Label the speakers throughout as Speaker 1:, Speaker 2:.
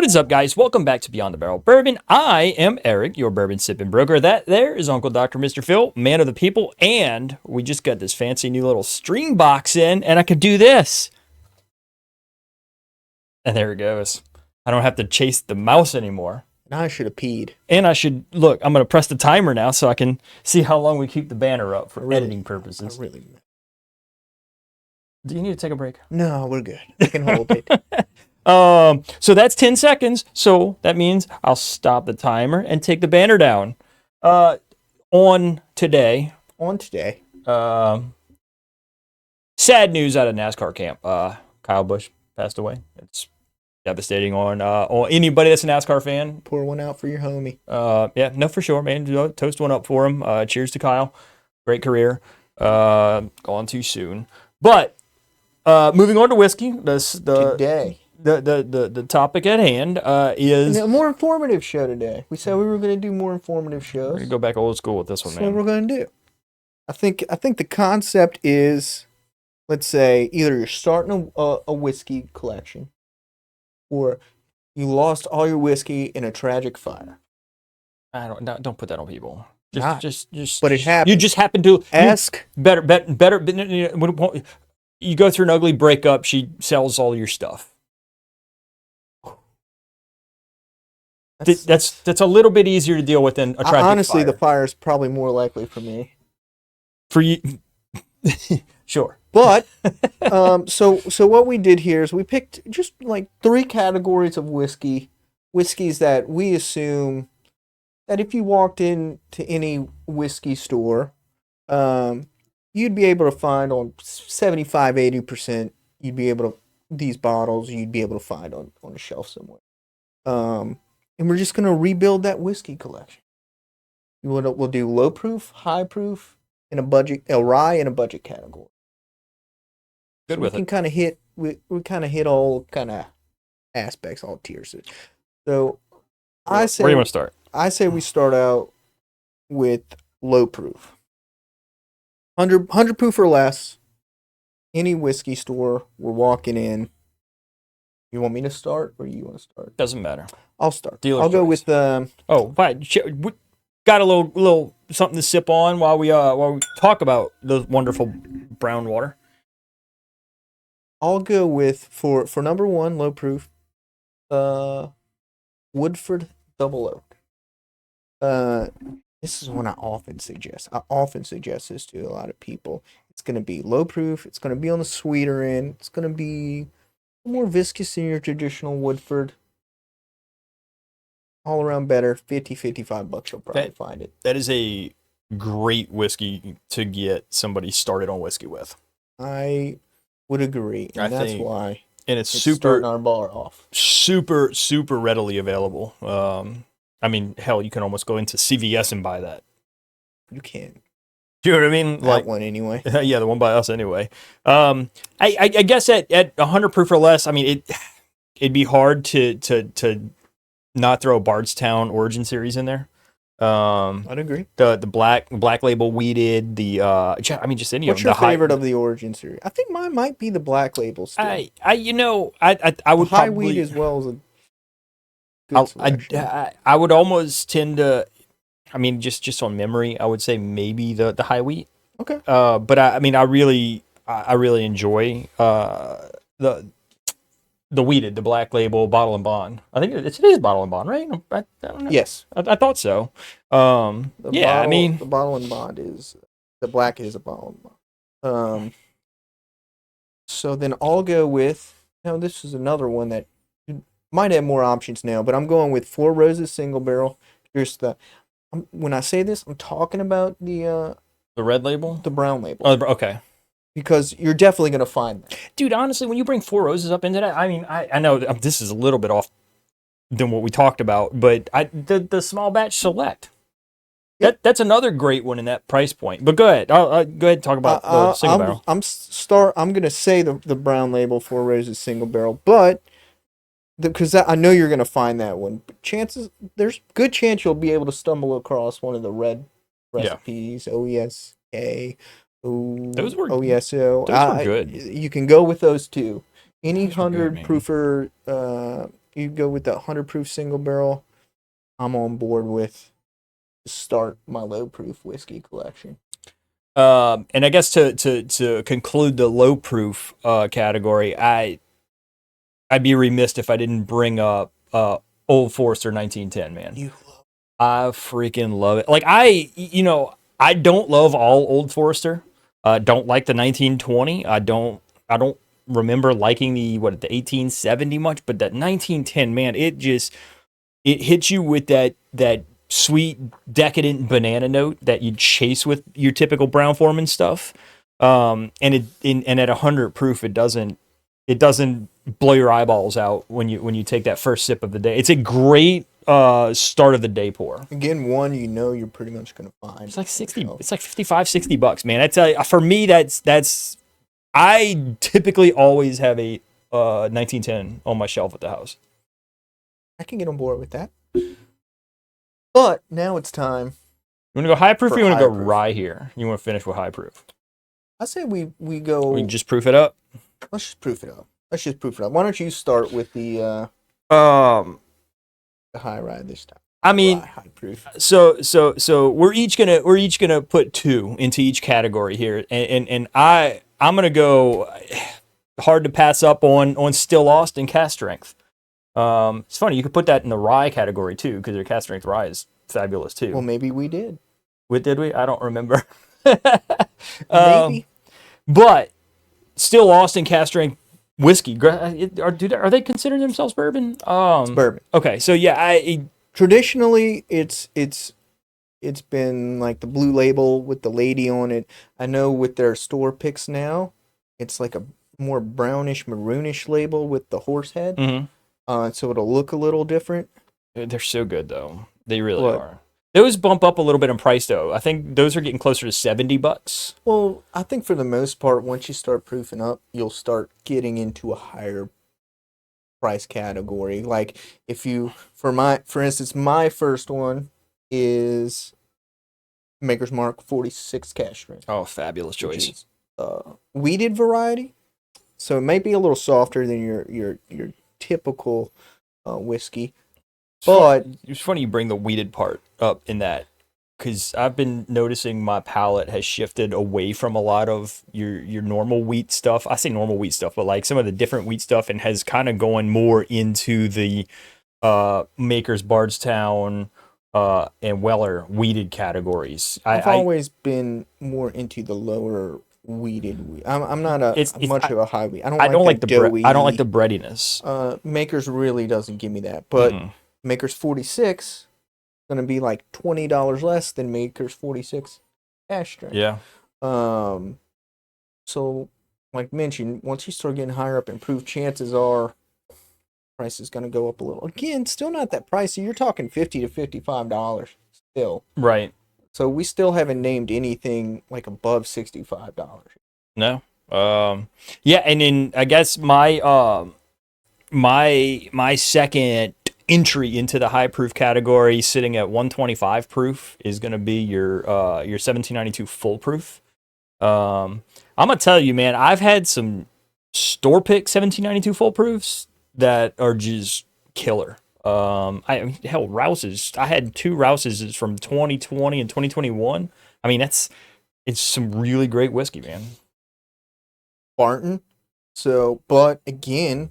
Speaker 1: What is up, guys? Welcome back to Beyond the Barrel Bourbon. I am Eric, your bourbon sipping broker. That there is Uncle Dr. Mr. Phil, man of the people, and we just got this fancy new little stream box in, and I could do this. And there it goes. I don't have to chase the mouse anymore.
Speaker 2: Now I should have peed.
Speaker 1: And I should, look, I'm going to press the timer now so I can see how long we keep the banner up for editing purposes. Do you need to take a break?
Speaker 2: No, we're good. I can hold it.
Speaker 1: So that's 10 seconds. So that means I'll stop the timer and take the banner down. On today. Sad news out of NASCAR camp. Kyle Busch passed away. It's devastating on anybody that's a NASCAR fan.
Speaker 2: Pour one out for your homie.
Speaker 1: Yeah, no, for sure, man. Toast one up for him. Cheers to Kyle. Great career. Gone too soon. But moving on to whiskey.
Speaker 2: Today.
Speaker 1: The topic at hand is
Speaker 2: a more informative show today. We said we were going to do more informative shows.
Speaker 1: We're gonna go back old school with this one,
Speaker 2: That's
Speaker 1: man.
Speaker 2: what we're going to do. I think the concept is, let's say, either you're starting a whiskey collection, or you lost all your whiskey in a tragic fire.
Speaker 1: Don't put that on people. Just.
Speaker 2: But it happened.
Speaker 1: You just happen to
Speaker 2: ask.
Speaker 1: Better. You go through an ugly breakup. She sells all your stuff. That's a little bit easier to deal with than a tragic
Speaker 2: honestly,
Speaker 1: fire.
Speaker 2: the fire is probably more likely for me.
Speaker 1: For you, sure.
Speaker 2: But so what we did here is we picked just like 3 categories of whiskeys that we assume that if you walked into any whiskey store, you'd be able to find on 75-80%. You'd be able to these bottles you'd be able to find on a shelf somewhere. And we're just gonna rebuild that whiskey collection. We'll do low proof, high proof, in a rye in a budget category.
Speaker 1: Good
Speaker 2: so
Speaker 1: with
Speaker 2: we
Speaker 1: it.
Speaker 2: Can kind of hit we kind of hit all kind of aspects, all tiers. So
Speaker 1: Where do you want to start?
Speaker 2: I say we start out with low proof, 100 proof or less. Any whiskey store we're walking in. You want me to start, or you want to start?
Speaker 1: Doesn't matter.
Speaker 2: I'll start.
Speaker 1: Dealer's
Speaker 2: I'll go
Speaker 1: choice.
Speaker 2: with
Speaker 1: Oh, fine. We got a little something to sip on while we talk about the wonderful brown water.
Speaker 2: I'll go with for number 1 low proof, Woodford Double Oak. This is one I often suggest. I often suggest this to a lot of people. It's going to be low proof. It's going to be on the sweeter end. It's going to be more viscous than your traditional Woodford. All around better. $50-$55 you'll probably find it.
Speaker 1: That is a great whiskey to get somebody started on whiskey with.
Speaker 2: I would agree. And that's why
Speaker 1: it's
Speaker 2: super starting our bar off.
Speaker 1: Super readily available. I mean, hell, you can almost go into CVS and buy that.
Speaker 2: You can.
Speaker 1: Do you know what I mean?
Speaker 2: That one anyway.
Speaker 1: Yeah, the one by us anyway. I guess at 100 proof or less, I mean it'd be hard to not throw a Bardstown Origin Series in there.
Speaker 2: I'd agree.
Speaker 1: The black label weeded, just any of them.
Speaker 2: What's your favorite of the Origin Series? I think mine might be the black label still.
Speaker 1: I would
Speaker 2: high
Speaker 1: probably,
Speaker 2: weed as well as a good selection.
Speaker 1: I would almost tend to, I mean, just on memory, I would say maybe the high wheat.
Speaker 2: Okay.
Speaker 1: But I really enjoy the weeded, the black label, bottle and bond. I think it is bottle and bond, right? I don't know.
Speaker 2: Yes.
Speaker 1: I thought so.
Speaker 2: The bottle and bond is the black is a bottle and bond. So then I'll go with. This is another one that might have more options now, but I'm going with Four Roses single barrel. Here's when I say this, I'm talking about the
Speaker 1: red label,
Speaker 2: the brown label.
Speaker 1: Oh, okay.
Speaker 2: Because you're definitely going to find that.
Speaker 1: Dude, honestly, when you bring Four Roses up into that, I mean, I know this is a little bit off than what we talked about, but the small batch select. Yep. That's another great one in that price point. But go ahead. Go ahead and talk about the single barrel.
Speaker 2: I'm going to say the brown label Four Roses single barrel, but because I know you're going to find that one. But there's good chance you'll be able to stumble across one of the red recipes, OESK.
Speaker 1: Those were
Speaker 2: OESO.
Speaker 1: Those were good.
Speaker 2: You can go with those two. Any
Speaker 1: Those were
Speaker 2: 100
Speaker 1: good,
Speaker 2: proofer you go with the 100 proof single barrel, I'm on board with start my low proof whiskey collection.
Speaker 1: And I guess to conclude the low proof category, I'd be remiss if I didn't bring up Old Forester 1910, man.
Speaker 2: You
Speaker 1: I freaking love it. Like I don't love all Old Forester. Don't like the 1920. I don't remember liking the 1870 much, but that 1910, man, it hits you with that sweet decadent banana note that you chase with your typical Brown Forman stuff. And at 100 proof, it doesn't blow your eyeballs out when you take that first sip of the day. It's a great start of the day pour.
Speaker 2: Again, one you're pretty much gonna find.
Speaker 1: It's like 60. It's like $55-$60, man. I tell you, for me, that's I typically always have a 1910 on my shelf at the house.
Speaker 2: I can get on board with that. But now it's time.
Speaker 1: You want to go high proof, or you want to go
Speaker 2: proof.
Speaker 1: rye here? You want to finish with high proof?
Speaker 2: I say we go.
Speaker 1: We can just proof it up.
Speaker 2: Let's just proof it up. Why don't you start with the high rye this time?
Speaker 1: I mean,
Speaker 2: high proof.
Speaker 1: So we're each gonna put 2 into each category here, and I'm gonna go hard to pass up on Still Lost and Cast Strength. It's funny, you could put that in the rye category too, because your Cast Strength rye is fabulous too.
Speaker 2: Well, maybe we did.
Speaker 1: Did we? I don't remember.
Speaker 2: Maybe.
Speaker 1: But Still Lost and Cast Strength whiskey, are they considering themselves bourbon?
Speaker 2: It's bourbon.
Speaker 1: Okay, so yeah,
Speaker 2: traditionally it's been like the blue label with the lady on it. I know with their store picks now, it's like a more brownish maroonish label with the horse head.
Speaker 1: Mm-hmm.
Speaker 2: So it'll look a little different.
Speaker 1: They're so good though. They really are. Those bump up a little bit in price though. I think those are getting closer to $70.
Speaker 2: Well, I think for the most part, once you start proofing up, you'll start getting into a higher price category. Like for instance, my first one is Maker's Mark 46 Cast Strength.
Speaker 1: Oh, fabulous choice.
Speaker 2: Wheated variety, so it might be a little softer than your typical whiskey. But
Speaker 1: it's funny you bring the wheated part up in that, because I've been noticing my palate has shifted away from a lot of your normal wheat stuff. I say normal wheat stuff, but like some of the different wheat stuff, and has kind of going more into the Makers, Bardstown, and Weller wheated categories.
Speaker 2: I've always been more into the lower wheated. I'm not much of a high wheat. I don't like the doughy.
Speaker 1: I don't like the breadiness.
Speaker 2: Makers really doesn't give me that, but Makers 46 gonna be like $20 less than Makers 46 Cast Strength.
Speaker 1: Yeah.
Speaker 2: So like mentioned, once you start getting higher up in proof, chances are price is gonna go up a little. Again, still not that pricey. You're talking $50 to $55 still.
Speaker 1: Right.
Speaker 2: So we still haven't named anything like above $65.
Speaker 1: No. Yeah, and then I guess my my second entry into the high proof category, sitting at 125 proof, is going to be your 1792 full proof. I'm gonna tell you, man, I've had some store pick 1792 full proofs that are just killer. Hell, Rouse's. I had 2 Rouse's from 2020 and 2021. I mean, it's some really great whiskey, man.
Speaker 2: Barton. So, but again,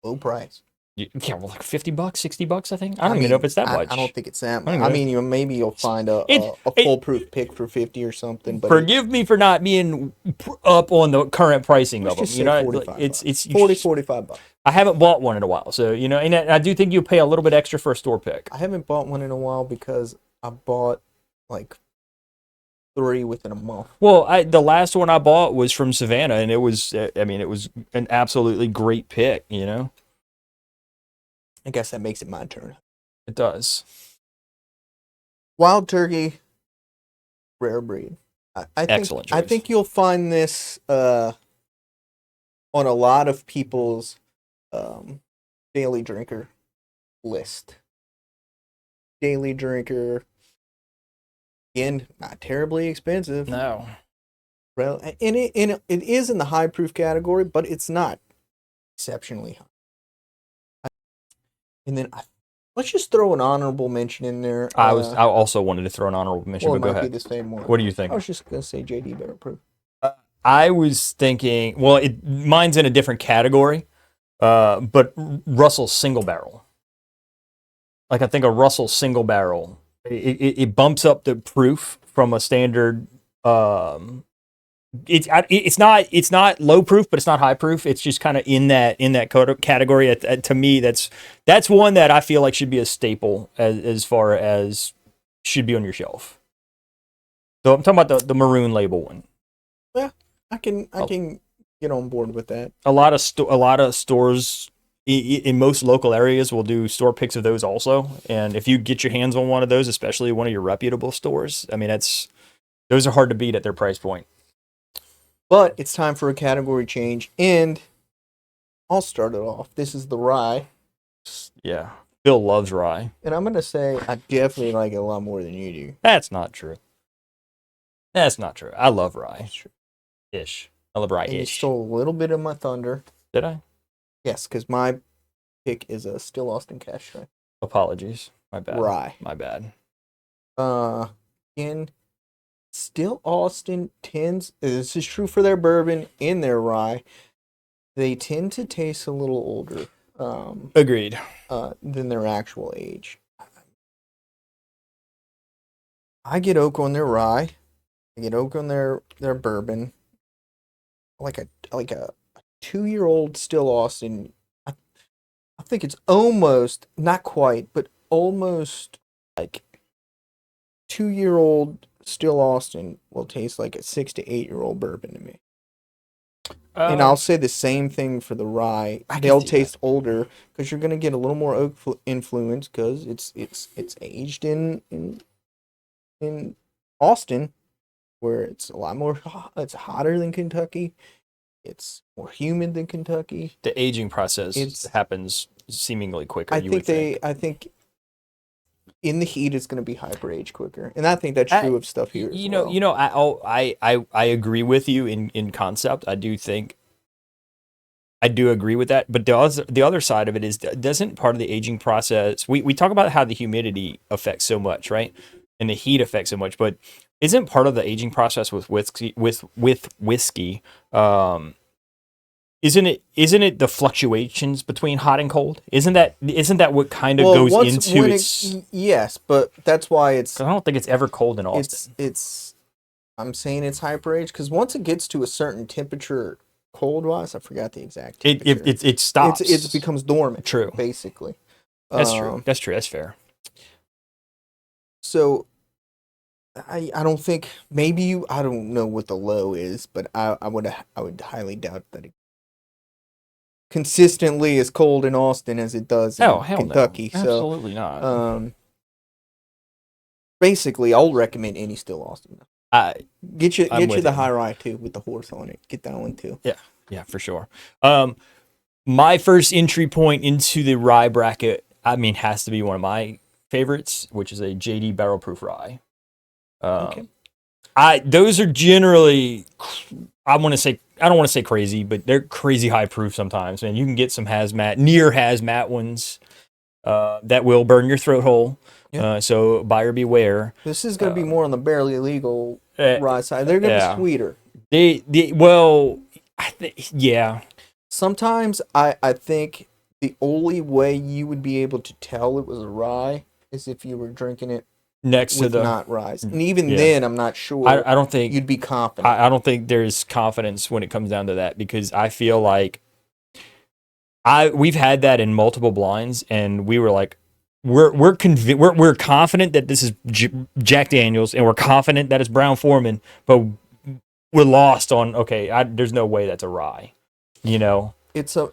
Speaker 2: low price.
Speaker 1: Yeah, well, like $50, $60, I think. I don't even know if it's that much.
Speaker 2: I don't think it's that much. I mean, maybe you'll find a foolproof pick for 50 or something. But
Speaker 1: forgive me for not being up on the current pricing of them. You know, it's
Speaker 2: $45.
Speaker 1: I haven't bought one in a while, so and I do think you pay a little bit extra for a store pick.
Speaker 2: I haven't bought one in a while because I bought like 3 within a month.
Speaker 1: Well, the last one I bought was from Savannah, and it was an absolutely great pick.
Speaker 2: I guess that makes it my turn.
Speaker 1: It does.
Speaker 2: Wild Turkey, rare breed. I think,
Speaker 1: excellent choice.
Speaker 2: I think you'll find this on a lot of people's daily drinker list. Daily drinker. Again, not terribly expensive.
Speaker 1: No.
Speaker 2: Well, and it is in the high proof category, but it's not exceptionally high. And then let's just throw an honorable mention in there.
Speaker 1: I also wanted to throw an honorable mention,
Speaker 2: Well, it
Speaker 1: but go
Speaker 2: might be
Speaker 1: ahead.
Speaker 2: the same one.
Speaker 1: What do you think?
Speaker 2: I was just gonna say JD Barrel Proof.
Speaker 1: I was thinking, well, mine's in a different category, but Russell Single Barrel. Like I think a Russell Single Barrel, it bumps up the proof from a standard. It's not low proof, but it's not high proof. It's just kind of in that category. To me, that's one that I feel like should be a staple as far as should be on your shelf. So I'm talking about the maroon label one.
Speaker 2: Yeah, I can get on board with that.
Speaker 1: A lot of stores in most local areas will do store picks of those also. And if you get your hands on one of those, especially one of your reputable stores, I mean, those are hard to beat at their price point.
Speaker 2: But it's time for a category change, and I'll start it off. This is the rye.
Speaker 1: Yeah, Bill loves rye.
Speaker 2: And I'm going to say I definitely like it a lot more than you do.
Speaker 1: That's not true. I love rye. Ish. I love rye-ish.
Speaker 2: And you stole a little bit of my thunder.
Speaker 1: Did I?
Speaker 2: Yes, because my pick is a Still Austin Cash Strength.
Speaker 1: Apologies. My bad.
Speaker 2: Rye.
Speaker 1: My bad.
Speaker 2: Again, Still Austin tends, this is true for their bourbon and their rye, they tend to taste a little older.
Speaker 1: Agreed.
Speaker 2: Than their actual age. I get oak on their rye. I get oak on their bourbon. Like a 2-year-old Still Austin. I think it's almost, not quite, but almost like 2-year-old Still Austin will taste like a 6 to 8-year-old bourbon to me. And I'll say the same thing for the rye. They'll taste older because you're gonna get a little more oak influence because it's aged in Austin, where it's a lot more. It's hotter than Kentucky. It's more humid than Kentucky.
Speaker 1: The aging process happens seemingly quicker.
Speaker 2: I think in the heat it's going to be hyper age quicker, and I think that's true of stuff here.
Speaker 1: I agree with you in concept. I do agree with that, but the other side of it is, doesn't part of the aging process, we talk about how the humidity affects so much, right? And the heat affects so much, but isn't part of the aging process with whiskey isn't it the fluctuations between hot and cold? Isn't that what kind of goes into it?
Speaker 2: Yes, but that's why it's.
Speaker 1: I don't think it's ever cold in Austin.
Speaker 2: I'm saying it's hyper age because once it gets to a certain temperature, cold wise, I forgot the exact temperature.
Speaker 1: It stops.
Speaker 2: It becomes dormant.
Speaker 1: True.
Speaker 2: Basically.
Speaker 1: That's true. That's true. That's fair.
Speaker 2: So, I don't think I don't know what the low is, but I would highly doubt that it consistently as cold in Austin as it does in Kentucky.
Speaker 1: No. Absolutely not.
Speaker 2: Basically, I'll recommend any Still Austin. Get you the high rye too with the horse on it. Get that one too.
Speaker 1: Yeah, for sure. My first entry point into the rye bracket, has to be one of my favorites, which is a JD Barrel Proof Rye.
Speaker 2: Okay.
Speaker 1: Those are generally, I don't want to say crazy, but they're crazy high proof sometimes. Man, you can get some near hazmat ones that will burn your throat hole. Yeah. So buyer beware.
Speaker 2: This is going to be more on the barely legal rye side. They're going to be sweeter. Yeah. Sometimes I think the only way you would be able to tell it was a rye is if you were drinking it
Speaker 1: next to the
Speaker 2: not rye, and even then, I'm not sure.
Speaker 1: I don't think
Speaker 2: you'd be confident.
Speaker 1: I don't think there's confidence when it comes down to that, because I feel like we've had that in multiple blinds, and we were like, we're confident that this is Jack Daniels, and we're confident that it's Brown-Forman, but we're lost on there's no way that's a rye,
Speaker 2: It's a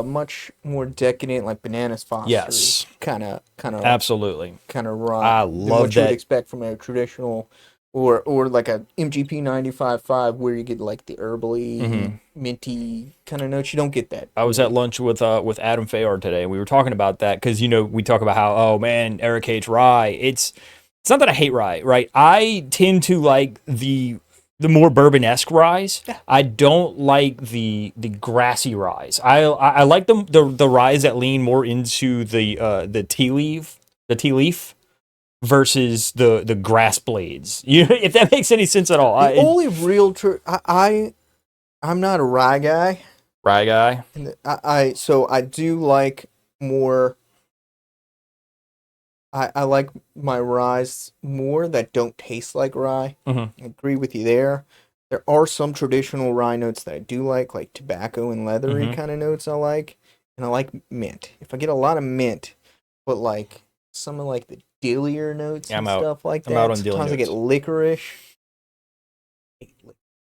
Speaker 2: much more decadent, like Bananas Foster.
Speaker 1: Yes.
Speaker 2: Kind of.
Speaker 1: Absolutely.
Speaker 2: Kind of rye.
Speaker 1: I love
Speaker 2: what you would expect from a traditional, or like a MGP 95.5, where you get like the herbally, minty kind of notes. You don't get that.
Speaker 1: I was at lunch with Adam Fayard today, and we were talking about that because we talk about how Eric hates rye. It's not that I hate rye, right? I tend to like the the more bourbon-esque ryes.
Speaker 2: Yeah.
Speaker 1: I don't like the grassy ryes. I like the ryes that lean more into the tea leaf versus the grass blades. If that makes any sense at all.
Speaker 2: The only real true I'm not a rye guy.
Speaker 1: Rye guy.
Speaker 2: And so I do like more. I like my ryes more that don't taste like rye.
Speaker 1: Mm-hmm.
Speaker 2: I agree with you there. There are some traditional rye notes that I do like tobacco and leathery
Speaker 1: Mm-hmm.
Speaker 2: kind of notes I like. And I like mint. If I get a lot of mint, but like some of like the dillier notes and stuff like that.
Speaker 1: I'm out on dilly
Speaker 2: Sometimes I get
Speaker 1: notes.
Speaker 2: licorice.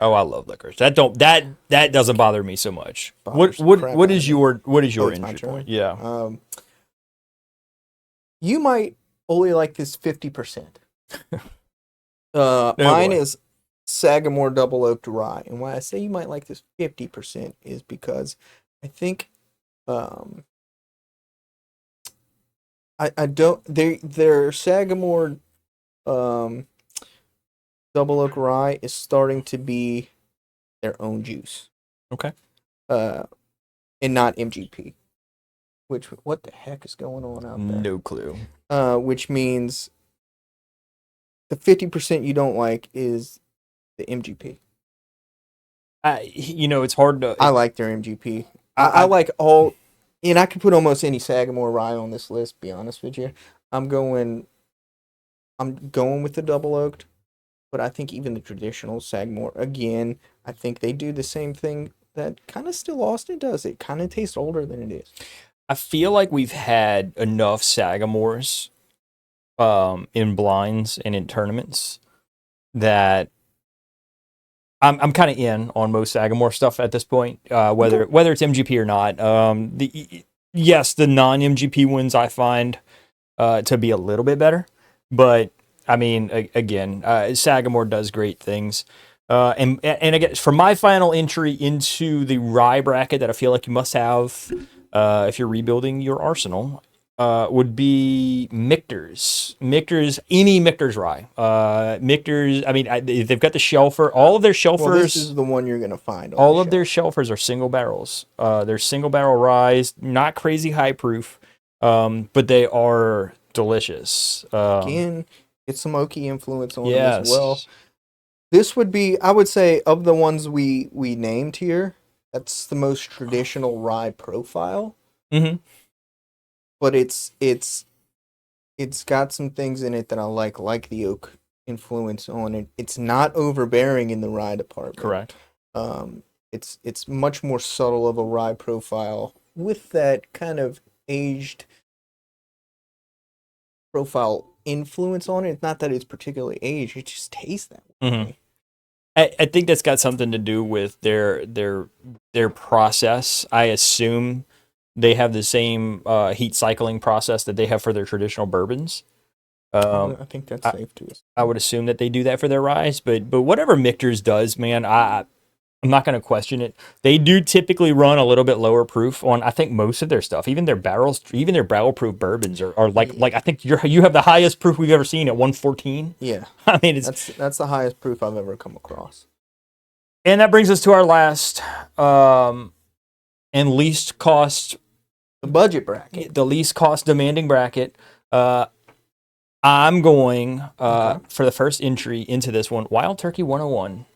Speaker 1: Oh, I love licorice. That doesn't bother me so much.
Speaker 2: Bothers the
Speaker 1: What
Speaker 2: crap
Speaker 1: what
Speaker 2: out
Speaker 1: is
Speaker 2: of me.
Speaker 1: your
Speaker 2: Oh, it's my
Speaker 1: entry
Speaker 2: turn?
Speaker 1: point? Yeah.
Speaker 2: You might only like this 50%.
Speaker 1: No
Speaker 2: Mine
Speaker 1: boy.
Speaker 2: is Sagamore Double Oaked Rye. And why I say you might like this 50% is because I think I don't their Sagamore Double Oak Rye is starting to be their own juice.
Speaker 1: Okay.
Speaker 2: And not MGP. Which what the heck is going on out there?
Speaker 1: No clue.
Speaker 2: Which means the 50% you don't like is the MGP.
Speaker 1: It's hard to.
Speaker 2: I like their MGP. I like all, and I could put almost any Sagamore rye on this list. Be honest with you, I'm going with the double oaked, but I think even the traditional Sagamore again. I think they do the same thing that kind of still Austin does. It kind of tastes older than it is.
Speaker 1: I feel like we've had enough Sagamores in blinds and in tournaments that I'm kind of in on most Sagamore stuff at this point, whether it's MGP or not. Yes, the non-MGP ones I find to be a little bit better, but I mean, again, Sagamore does great things. And again, for my final entry into the rye bracket that I feel like you must have if you're rebuilding your arsenal, would be Michter's, any Michter's rye. Michter's, I mean, they've got the shelfer. All of their shelfers.
Speaker 2: Well, this is the one you're gonna find.
Speaker 1: All of their shelfers are single barrels. They're single barrel ryes, not crazy high proof, but they are delicious.
Speaker 2: Again, get some oaky influence on them
Speaker 1: Yes.
Speaker 2: as well. This would be, I would say, of the ones we named here, that's the most traditional rye profile.
Speaker 1: Mm-hmm.
Speaker 2: But it's got some things in it that I like the oak influence on it. It's not overbearing in the rye department.
Speaker 1: Correct.
Speaker 2: It's much more subtle of a rye profile with that kind of aged profile influence on it. It's not that it's particularly aged; it just tastes that way.
Speaker 1: Mm-hmm. I think that's got something to do with their process. I assume they have the same heat cycling process that they have for their traditional bourbons.
Speaker 2: I think that's safe to us.
Speaker 1: I would assume that they do that for their ryes, but whatever Michter's does, man, I'm not going to question it. They do typically run a little bit lower proof on, I think, most of their stuff. Even their barrels, even their barrel proof bourbons are like I think you have the highest proof we've ever seen at 114.
Speaker 2: Yeah,
Speaker 1: I mean
Speaker 2: that's the highest proof I've ever come across.
Speaker 1: And that brings us to our last and least cost,
Speaker 2: the budget bracket,
Speaker 1: the least cost demanding bracket. I'm going for the first entry into this one, Wild Turkey 101.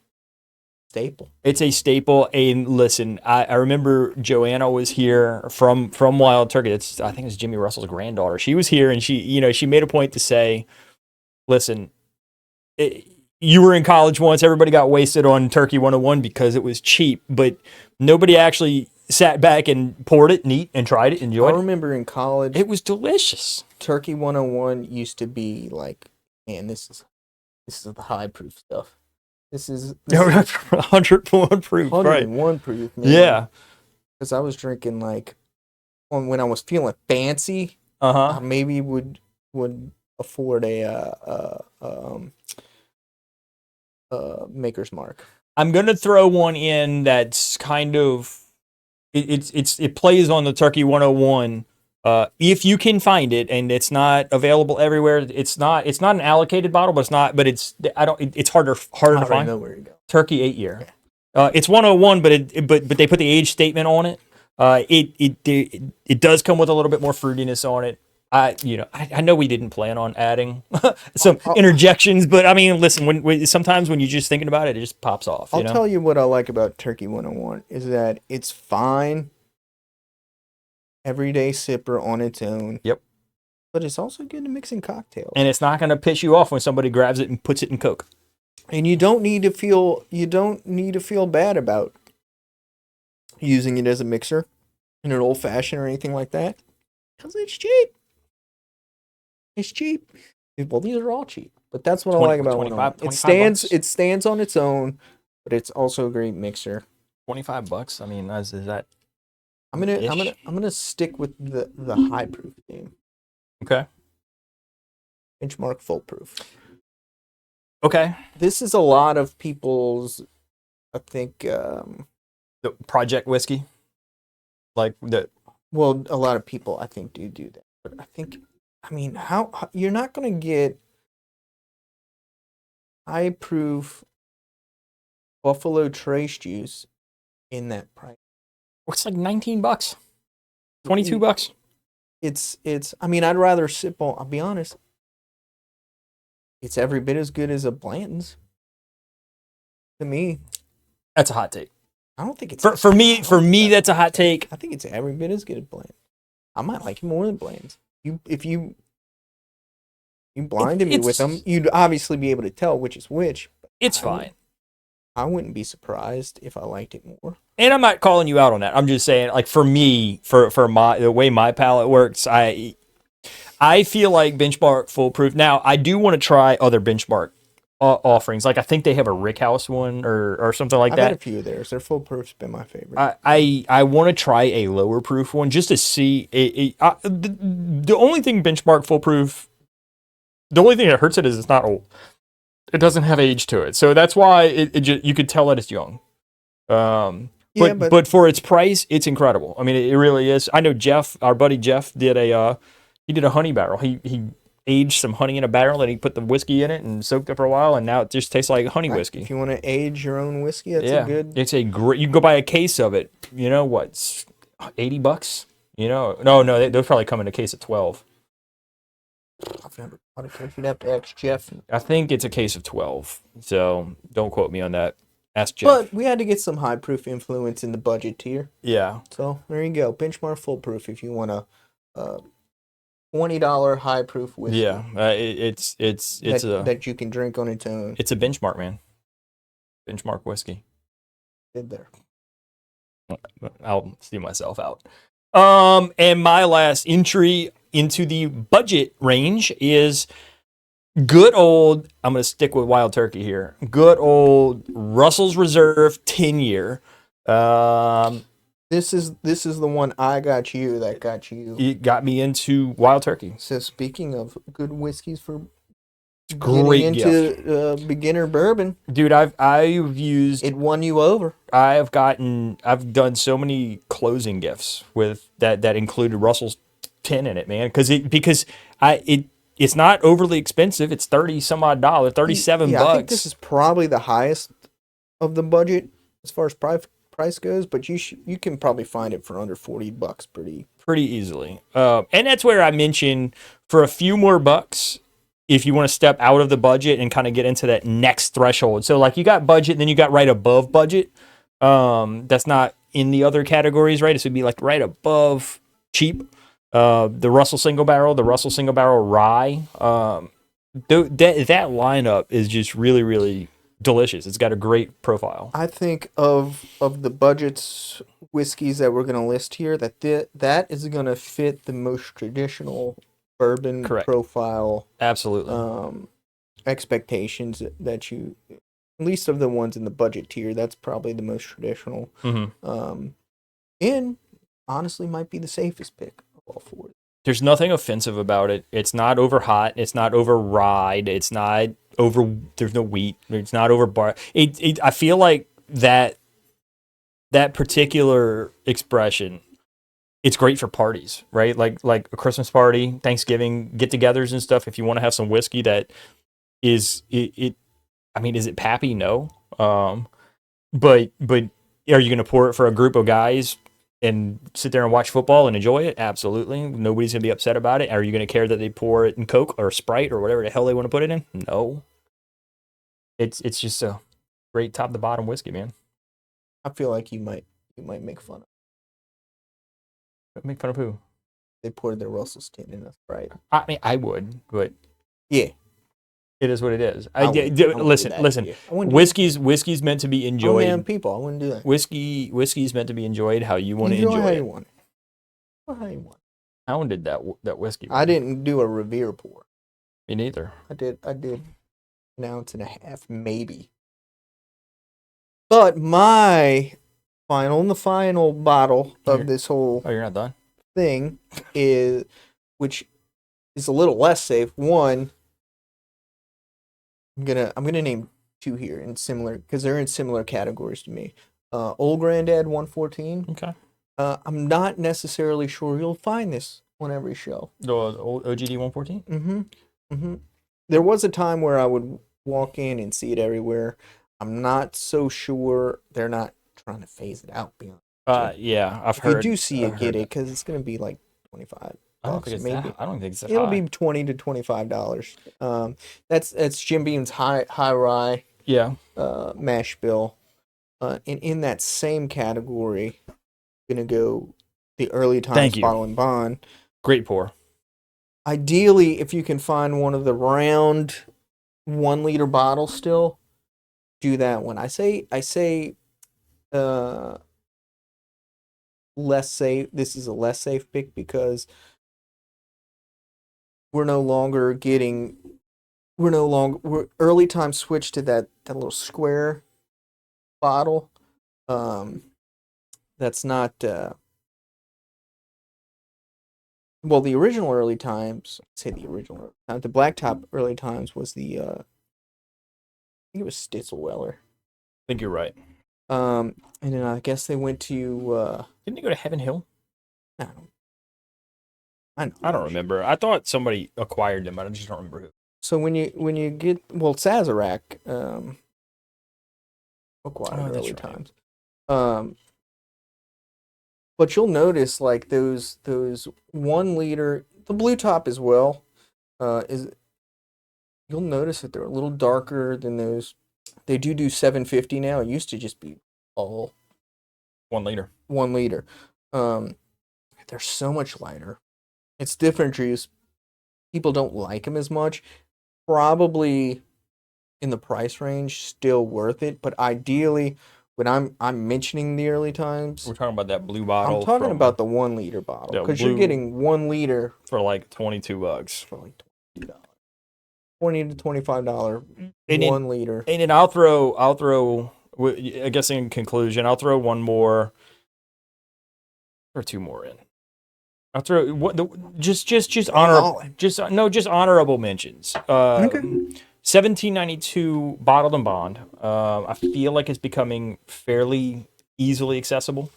Speaker 2: Staple.
Speaker 1: It's a staple. And listen, I remember Joanna was here from Wild Turkey. I think it's Jimmy Russell's granddaughter. She was here, and she made a point to say, listen, you were in college once. Everybody got wasted on Turkey 101 because it was cheap, but nobody actually sat back and poured it, neat, and tried it, enjoyed it.
Speaker 2: I remember in college,
Speaker 1: it was delicious.
Speaker 2: Turkey 101 used to be like, man, this is the high proof stuff. This is
Speaker 1: 101 proof,
Speaker 2: 101
Speaker 1: right?
Speaker 2: proof, man.
Speaker 1: Yeah,
Speaker 2: because I was drinking like when I was feeling fancy. Maybe would afford a Maker's Mark.
Speaker 1: I'm gonna throw one in that's kind of it plays on the Turkey 101 If you can find it, and it's not available everywhere, it's not an allocated bottle, but it's harder to
Speaker 2: I
Speaker 1: find.
Speaker 2: know where to go.
Speaker 1: Turkey 8-year. It's 101, but they put the age statement on it. It does come with a little bit more fruitiness on it. I know we didn't plan on adding some interjections, but I mean, listen, when sometimes when you're just thinking about it, it just pops off.
Speaker 2: I'll tell you what I like about Turkey 101 is that it's fine, everyday sipper on its own.
Speaker 1: Yep.
Speaker 2: But it's also good to mix in cocktails.
Speaker 1: And it's not going to piss you off when somebody grabs it and puts it in Coke.
Speaker 2: And you don't need to feel bad about using it as a mixer in an old fashioned or anything like that, because it's cheap. It's cheap. Well, these are all cheap, but that's what I like about 101. It stands on its own, but it's also a great mixer.
Speaker 1: $25. I mean, is that?
Speaker 2: I'm gonna stick with the high proof theme.
Speaker 1: Okay.
Speaker 2: Benchmark full proof.
Speaker 1: Okay.
Speaker 2: This is a lot of people's, I think,
Speaker 1: the project whiskey, like the.
Speaker 2: Well, a lot of people I think do that, but I mean, how you're not gonna get high proof Buffalo Trace juice in that price.
Speaker 1: It's like $19, $22.
Speaker 2: It's. I mean, I'd rather sip on. I'll be honest. It's every bit as good as a Blanton's. To me,
Speaker 1: that's a hot take.
Speaker 2: I don't think it's
Speaker 1: for me. That's a hot take.
Speaker 2: I think it's every bit as good as Blanton. I might like it more than Blanton's. If you blinded me with them, you'd obviously be able to tell which is which.
Speaker 1: It's fine.
Speaker 2: I wouldn't be surprised if I liked it more.
Speaker 1: And I'm not calling you out on that. I'm just saying, like, for me, for the way my palate works, I feel like Benchmark Full Proof. Now, I do want to try other Benchmark offerings. Like, I think they have a Rickhouse one or something like that.
Speaker 2: I've had a few of theirs. Their Full Proof's been my favorite.
Speaker 1: I want to try a lower proof one just to see. The only thing Benchmark Full Proof, the only thing that hurts it is it's not old. It doesn't have age to it. So that's why you could tell that it's young. But for its price, it's incredible. I mean, it really is. I know Jeff, our buddy Jeff, did a honey barrel. He aged some honey in a barrel and he put the whiskey in it and soaked it for a while, and now it just tastes like honey whiskey.
Speaker 2: If you want to age your own whiskey, it's a great.
Speaker 1: You can go buy a case of it. You know what? $80. You know, no, those probably come in a case of 12.
Speaker 2: I've never bought a case. You'd have to ask Jeff.
Speaker 1: I think it's a case of 12. So don't quote me on that. Ask Jeff.
Speaker 2: But we had to get some high proof influence in the budget tier.
Speaker 1: Yeah.
Speaker 2: So there you go. Benchmark Full Proof if you want a $20 high proof whiskey.
Speaker 1: Yeah. It's
Speaker 2: that you can drink on its own.
Speaker 1: It's a benchmark, man. Benchmark whiskey.
Speaker 2: Did there.
Speaker 1: I'll see myself out. And my last entry into the budget range is good old, I'm going to stick with Wild Turkey here, good old Russell's Reserve 10-year.
Speaker 2: This is the one I got you that got you.
Speaker 1: It got me into Wild Turkey.
Speaker 2: So speaking of good whiskeys for
Speaker 1: great
Speaker 2: into beginner bourbon,
Speaker 1: dude, I've used
Speaker 2: it. Won you over.
Speaker 1: I've done so many closing gifts with that included Russell's 10 in it, man, because it's not overly expensive. It's $30 some odd, $37 bucks.
Speaker 2: I think this is probably the highest of the budget as far as price goes, but you can probably find it for under $40 pretty
Speaker 1: easily. And that's where I mentioned for a few more bucks, if you want to step out of the budget and kind of get into that next threshold. So like you got budget, and then you got right above budget. That's not in the other categories, right? This would be like right above cheap. The Russell Single Barrel Rye. That lineup is just really, really delicious. It's got a great profile.
Speaker 2: I think of the budgets whiskeys that we're going to list here, that is going to fit the most traditional bourbon profile.
Speaker 1: Absolutely.
Speaker 2: Expectations that you, at least of the ones in the budget tier, that's probably the most traditional.
Speaker 1: Mm-hmm.
Speaker 2: And honestly might be the safest pick. For it.
Speaker 1: There's nothing offensive about it. It's not over hot. It's not over ride. It's not over. There's no wheat. It's not over bar. I feel like that particular expression it's great for parties, right? Like a Christmas party, Thanksgiving get-togethers and stuff. If you want to have some whiskey that is it I mean, is it pappy? No. But are you going to pour it for a group of guys and sit there and watch football and enjoy it? Absolutely. Nobody's going to be upset about it. Are you going to care that they pour it in Coke or Sprite or whatever the hell they want to put it in? No. It's just a great top to bottom whiskey, man.
Speaker 2: I feel like you might make fun of.
Speaker 1: Make fun of who?
Speaker 2: They poured their Russell's tin in a Sprite.
Speaker 1: I mean, I would, but
Speaker 2: yeah,
Speaker 1: it is what it is. Listen.
Speaker 2: Yeah.
Speaker 1: Whiskey's meant to be enjoyed.
Speaker 2: Oh man, people, I wouldn't do that.
Speaker 1: Whiskey's meant to be enjoyed how you want to enjoy
Speaker 2: how
Speaker 1: it.
Speaker 2: you want it. How you want it.
Speaker 1: How did that whiskey?
Speaker 2: I didn't do a Revere pour.
Speaker 1: Me neither.
Speaker 2: I did an ounce and a half, maybe. But my final bottle of this whole
Speaker 1: you're not done?
Speaker 2: thing is, which is a little less safe. One, I'm gonna name two here in similar, because they're in similar categories to me. Old Granddad 114.
Speaker 1: Okay.
Speaker 2: I'm not necessarily sure you'll find this on every show.
Speaker 1: The old OGD 114.
Speaker 2: There was a time where I would walk in and see it everywhere. I'm not so sure they're not trying to phase it out beyond.
Speaker 1: Yeah, I've
Speaker 2: If
Speaker 1: heard.
Speaker 2: you do see it, get it, because it's going to be like $25.
Speaker 1: I don't think it's
Speaker 2: maybe.
Speaker 1: that. I don't think it's that
Speaker 2: It'll
Speaker 1: high.
Speaker 2: be $20 to $25. That's Jim Beam's high rye.
Speaker 1: Yeah.
Speaker 2: Mash bill. And in that same category, I'm gonna go the early times bottle and bond.
Speaker 1: Great pour.
Speaker 2: Ideally, if you can find one of the round 1 liter bottles still, do that one. I say less safe. This is a less safe pick because we're early time switched to that little square bottle. That's not well, the original early times, the blacktop early times was the I think it was Stitzelweller.
Speaker 1: I think you're right.
Speaker 2: And then I guess they went to
Speaker 1: Didn't they go to Heaven Hill?
Speaker 2: I
Speaker 1: don't remember. I thought somebody acquired them, but I just don't remember who.
Speaker 2: So when you get Sazerac acquired early times. But you'll notice like those 1 liter, the blue top as well, you'll notice that they're a little darker than those. They do 750 now. It used to just be all
Speaker 1: 1 liter.
Speaker 2: 1 liter. They're so much lighter. It's different juice. People don't like them as much. Probably in the price range, still worth it. But ideally, when I'm mentioning the early times,
Speaker 1: we're talking about that blue bottle.
Speaker 2: I'm talking about the 1 liter bottle, because you're getting 1 liter
Speaker 1: for like $22.
Speaker 2: For like $20. $20 to $25 1 liter.
Speaker 1: And then I'll throw. I guess in conclusion, I'll throw one more or two more in. I'll throw honorable mentions.
Speaker 2: Okay.
Speaker 1: 1792 bottled and bond. I feel like it's becoming fairly easily accessible.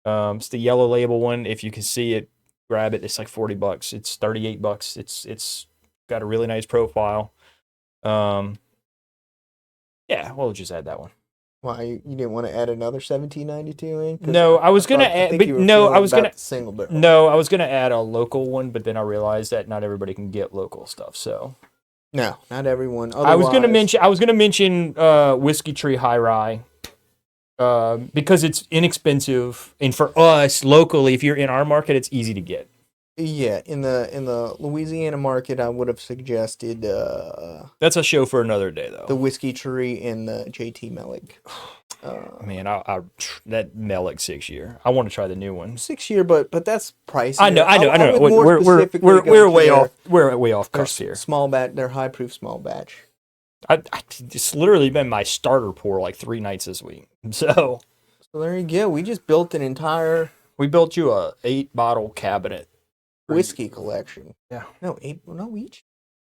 Speaker 1: It's the yellow label one. If you can see it, grab it. It's like $40. It's $38. It's got a really nice profile. Yeah, we'll just add that one.
Speaker 2: Why you didn't want to add another 1792 in?
Speaker 1: No, I was gonna add. I was gonna add a local one, but then I realized that not everybody can get local stuff. So
Speaker 2: no, not everyone. Otherwise,
Speaker 1: I was gonna mention Whiskey Tree High Rye because it's inexpensive, and for us locally, if you're in our market, it's easy to get.
Speaker 2: Yeah, in the Louisiana market, I would have suggested.
Speaker 1: That's a show for another day, though.
Speaker 2: The Whiskey Tree and the JT Mellick.
Speaker 1: Man, that Mellick 6-year. I want to try the new one.
Speaker 2: 6-year, but that's pricey.
Speaker 1: I know. We're way off. We're way off course here.
Speaker 2: Small batch. They're high proof small batch.
Speaker 1: It's literally been my starter pour like 3 nights this week. So
Speaker 2: there you go. We just built an entire.
Speaker 1: We built you a 8-bottle cabinet.
Speaker 2: Whiskey collection.
Speaker 1: Yeah.
Speaker 2: No, 8. No, each.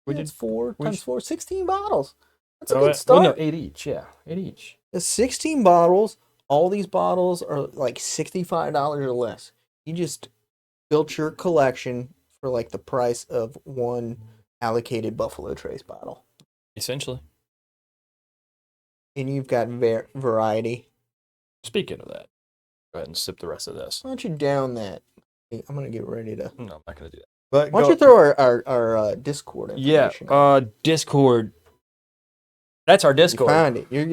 Speaker 1: We did
Speaker 2: 4 times 4, 16 bottles. That's a good start.
Speaker 1: Well, no, 8 each. Yeah, 8 each.
Speaker 2: The 16 bottles. All these bottles are like $65 or less. You just built your collection for like the price of one allocated Buffalo Trace bottle.
Speaker 1: Essentially.
Speaker 2: And you've got variety.
Speaker 1: Speaking of that, go ahead and sip the rest of this.
Speaker 2: Why don't you down that? I'm going to get ready to.
Speaker 1: No, I'm not going to do that. But
Speaker 2: why don't you throw our Discord information
Speaker 1: Discord. That's our Discord.
Speaker 2: You find it. You're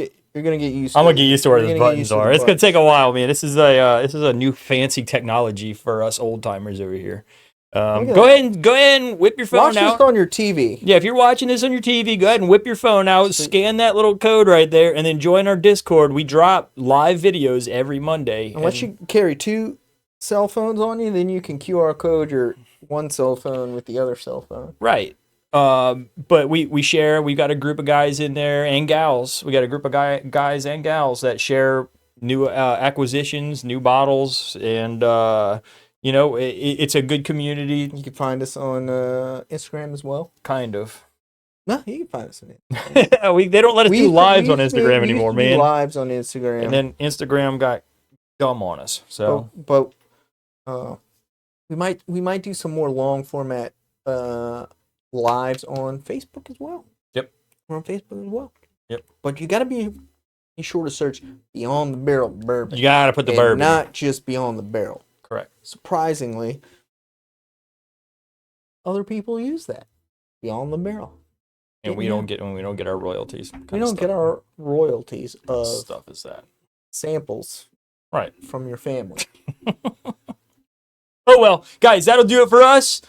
Speaker 2: going to get used to
Speaker 1: it. I'm going to get used to where those buttons are. It's going to take a while, man. This is a new fancy technology for us old timers over here. Go ahead and whip your phone out.
Speaker 2: Watch this on your TV.
Speaker 1: Yeah, if you're watching this on your TV, go ahead and whip your phone out, scan that little code right there, and then join our Discord. We drop live videos every Monday.
Speaker 2: Unless you carry 2 cell phones on you, then you can QR code your one cell phone with the other cell phone.
Speaker 1: Right. But we share. We've got a group of guys in there and gals. We got a group of guys and gals that share new acquisitions, new bottles, and it's a good community.
Speaker 2: You can find us on Instagram as well.
Speaker 1: Kind of.
Speaker 2: No, you can find us on Instagram.
Speaker 1: They don't let us do lives on Instagram anymore, man.
Speaker 2: Lives on Instagram,
Speaker 1: and then Instagram got dumb on us. So,
Speaker 2: but we might do some more long format lives on Facebook as well.
Speaker 1: Yep,
Speaker 2: we're on Facebook as well.
Speaker 1: Yep,
Speaker 2: but you got to be sure to search Beyond the Barrel Bourbon.
Speaker 1: You got to put the bourbon,
Speaker 2: not just Beyond the Barrel.
Speaker 1: Correct.
Speaker 2: Surprisingly, other people use that Beyond the Barrel,
Speaker 1: and we don't get our royalties.
Speaker 2: We don't get our royalties of
Speaker 1: stuff is that
Speaker 2: samples,
Speaker 1: right,
Speaker 2: from your family.
Speaker 1: Oh well, guys, that'll do it for us.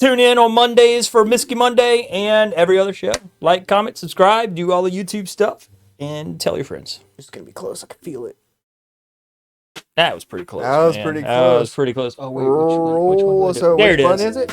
Speaker 1: Tune in on Mondays for Whiskey Monday and every other show. Like, comment, subscribe, do all the YouTube stuff, and tell your friends.
Speaker 2: It's gonna be close. I can feel it.
Speaker 1: That was pretty close.
Speaker 2: That was pretty close.
Speaker 1: Oh wait, which one?
Speaker 2: So
Speaker 1: There
Speaker 2: which
Speaker 1: it
Speaker 2: one
Speaker 1: is.
Speaker 2: is it?